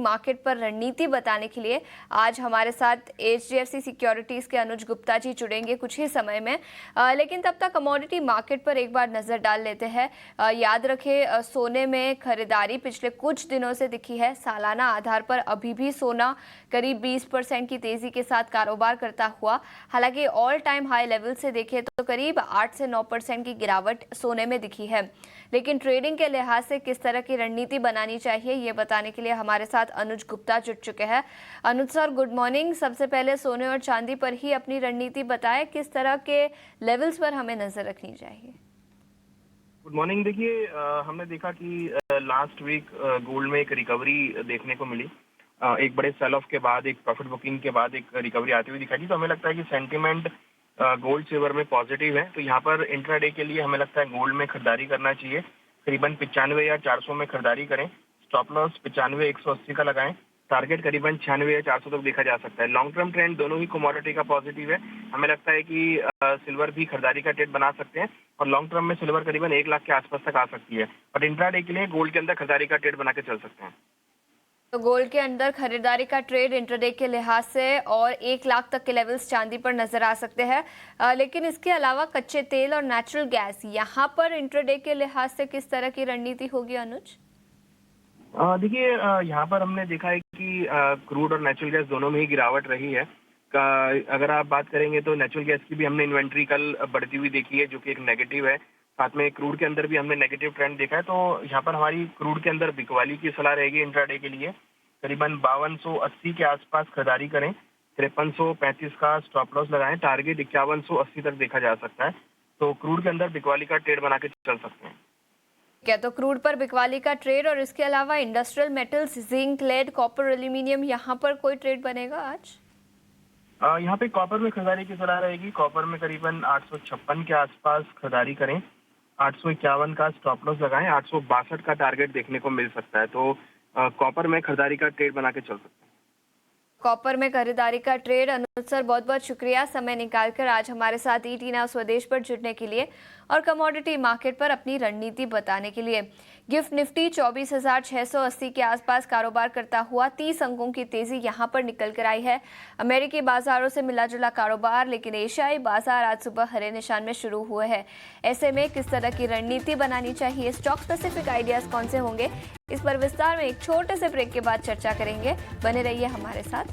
Market पर रणनीति बताने के लिए आज हमारे साथ HDFC सिक्योरिटीज के अनुज गुप्ता जी जुड़ेंगे कुछ ही समय में। लेकिन तब तक कमोडिटी मार्केट पर एक बार नजर डाल लेते हैं। याद रखें, सोने में खरीदारी पिछले कुछ दिनों से दिखी है। सालाना आधार पर अभी भी सोना करीब 20% की तेजी के साथ कारोबार करता हुआ, हालांकि ऑल टाइम हाई लेवल से देखें तो करीब 8 से 9% की गिरावट सोने में दिखी है। लेकिन ट्रेडिंग के लिहाज से किस तरह की रणनीति बनानी चाहिए, ये बताने के लिए हमारे साथ अनुज गुप्ता जुड़ चुके हैं। अनुज सर, गुड मॉर्निंग। सबसे पहले सोने और चांदी पर ही अपनी रणनीति बताएं, किस तरह के लेवल्स पर हमें नजर रखनी चाहिए। Good morning. देखिए, हमने देखा कि लास्ट वीक गोल्ड में एक रिकवरी देखने को मिली। एक बड़े सेल ऑफ के बाद, एक प्रॉफिट बुकिंग के बाद एक रिकवरी आती हुई दिखाई दी। तो हमें लगता है कि सेंटिमेंट गोल्ड सिल्वर में पॉजिटिव है। तो यहाँ पर इंट्राडे के लिए हमें लगता है गोल्ड में खरीदारी करना चाहिए। करीबन 95,400 में खरीदारी करें। स्टॉप लॉस 95,180 का लगाएं। टारगेट करीबन 96,400 तक देखा जा सकता है। लॉन्ग टर्म ट्रेंड दोनों ही कमोडिटी का पॉजिटिव है। हमें लगता है कि सिल्वर भी खरीदारी का ट्रेड बना सकते हैं और लॉन्ग टर्म में सिल्वर करीबन 1 लाख के आसपास तक आ सकती है। बट इंट्राडे के लिए गोल्ड के अंदर खरीदारी का ट्रेड बना के चल सकते हैं। तो गोल्ड के अंदर खरीदारी का ट्रेड इंट्राडे के लिहाज से और 1 लाख तक के लेवल्स चांदी पर नजर आ सकते हैं। लेकिन इसके अलावा कच्चे तेल और नेचुरल गैस, यहाँ पर इंट्राडे के लिहाज से किस तरह की रणनीति होगी अनुज? देखिए, यहाँ पर हमने देखा है कि क्रूड और नेचुरल गैस दोनों में ही गिरावट रही है। अगर आप बात करेंगे तो नेचुरल गैस की भी हमने इन्वेंट्री कल बढ़ती हुई देखी है, जो कि एक नेगेटिव है। साथ में क्रूड के अंदर भी हमने नेगेटिव ट्रेंड देखा है। तो यहाँ पर हमारी क्रूड के अंदर बिकवाली की सलाह रहेगी इंट्राडे के लिए। करीबन 5280 के आसपास खरीदारी करें। 5335 का स्टॉप लॉस लगाएं। टारगेट 5180 तक देखा जा सकता है। तो क्रूड के अंदर बिकवाली का ट्रेड बना के चल सकते हैं। क्या तो क्रूड पर बिकवाली का ट्रेड और इसके अलावा industrial metals, zinc, lead, copper, aluminium, यहाँ पर कोई ट्रेड बनेगा आज? यहाँ पे कॉपर में खरीदारी की सलाह रहेगी। कॉपर में करीबन 856 के आसपास खरीदारी करें। 851 का स्टॉप लॉस लगाएं। 862 का टारगेट देखने को मिल सकता है। तो कॉपर में खरीदारी का ट्रेड बना के चल सकते हैं। कॉपर में खरीदारी का ट्रेड। अनुज सर, बहुत बहुत शुक्रिया समय निकालकर आज हमारे साथ ईटी नाउ स्वदेश पर जुड़ने के लिए और कमोडिटी मार्केट पर अपनी रणनीति बताने के लिए। गिफ्ट निफ्टी 24,680 के आसपास कारोबार करता हुआ 30 अंकों की तेजी यहां पर निकल कर आई है। अमेरिकी बाजारों से मिला जुला कारोबार, लेकिन एशियाई बाजार आज सुबह हरे निशान में शुरू हुए हैं। ऐसे में किस तरह की रणनीति बनानी चाहिए, स्टॉक स्पेसिफिक आइडियाज कौन से होंगे, इस पर विस्तार में एक छोटे से ब्रेक के बाद चर्चा करेंगे। बने रहिए हमारे साथ।